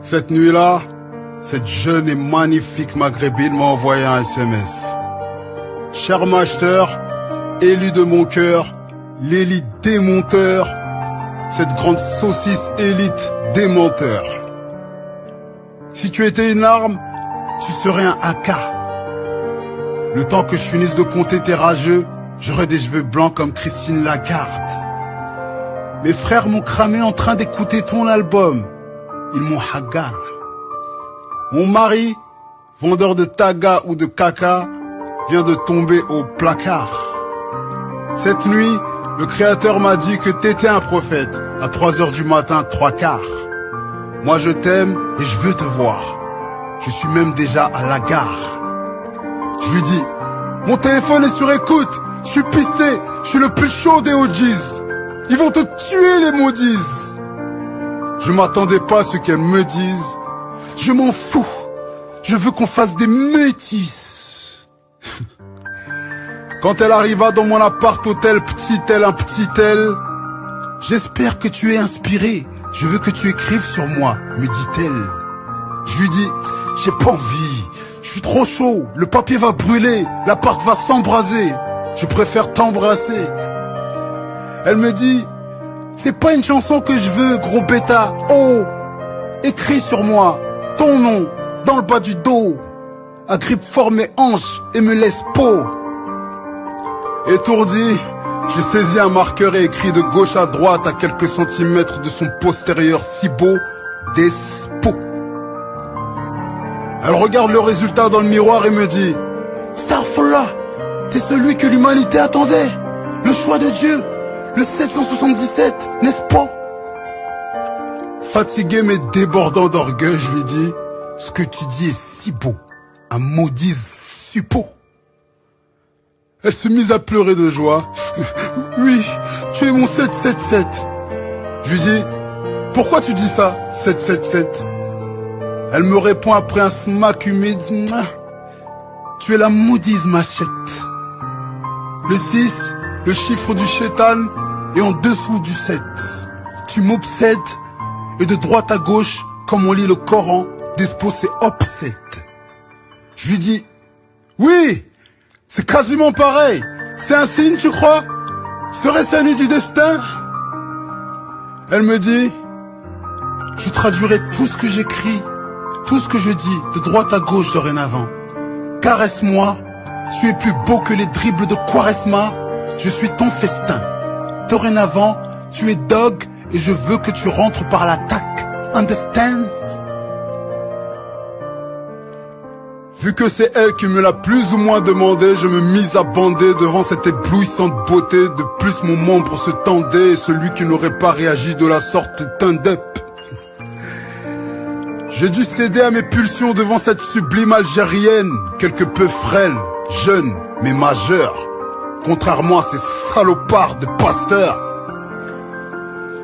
Cette nuit-là, cette jeune et magnifique maghrébine m'a envoyé un SMS. Cher Master, élu de mon cœur, l'élite démonteur, cette grande saucisse élite démenteur. Si tu étais une arme, tu serais un AK. Le temps que je finisse de compter tes rageux, j'aurais des cheveux blancs comme Christine Lagarde. Mes frères m'ont cramé en train d'écouter ton album. Ils m'ont hagar. Mon mari, vendeur de taga ou de caca, vient de tomber au placard. Cette nuit, le créateur m'a dit que t'étais un prophète. À 3h du matin, 3/4. Moi je t'aime et je veux te voir. Je suis même déjà à la gare. Je lui dis, mon téléphone est sur écoute. Je suis pisté, je suis le plus chaud des OGs. Ils vont te tuer les maudits. Je m'attendais pas à ce qu'elle me dise. Je m'en fous. Je veux qu'on fasse des métis. Quand elle arriva dans mon appart-hôtel, petit tel, un petit tel. J'espère que tu es inspiré. Je veux que tu écrives sur moi, me dit-elle. Je lui dis, j'ai pas envie. Je suis trop chaud. Le papier va brûler. L'appart va s'embraser. Je préfère t'embrasser. Elle me dit, c'est pas une chanson que je veux, gros bêta. Oh, écris sur moi ton nom dans le bas du dos. Agrippe fort mes hanches et me laisse peau. Étourdi, je saisis un marqueur et écris de gauche à droite à quelques centimètres de son postérieur si beau, Despo. Elle regarde le résultat dans le miroir et me dit, Starfallah, t'es celui que l'humanité attendait. Le choix de Dieu, le 777, n'est-ce pas? Fatigué mais débordant d'orgueil, je lui dis, ce que tu dis est si beau, un maudit suppôt. Elle se mise à pleurer de joie. Oui, tu es mon 777. Je lui dis, pourquoi tu dis ça, 777? Elle me répond après un smack humide, tu es la maudite machette. Le 6, le chiffre du chétan, et en dessous du 7. Tu m'obsèdes, et de droite à gauche, comme on lit le Coran, Despo c'est upset. Je lui dis, oui, c'est quasiment pareil. C'est un signe, tu crois? Serait-ce un nid du destin? Elle me dit, je traduirai tout ce que j'écris, tout ce que je dis, de droite à gauche dorénavant. Caresse-moi, tu es plus beau que les dribbles de Quaresma, je suis ton festin. Dorénavant, tu es dog et je veux que tu rentres par l'attaque. Understand? Vu que c'est elle qui me l'a plus ou moins demandé, je me mis à bander devant cette éblouissante beauté. De plus mon membre se tendait et celui qui n'aurait pas réagi de la sorte est un up. J'ai dû céder à mes pulsions devant cette sublime Algérienne, quelque peu frêle, jeune, mais majeure. Contrairement à ces salopards de pasteurs.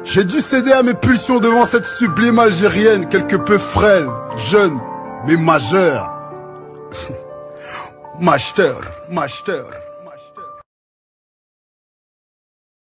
J'ai dû céder à mes pulsions devant cette sublime Algérienne, quelque peu frêle, jeune, mais majeure. Master.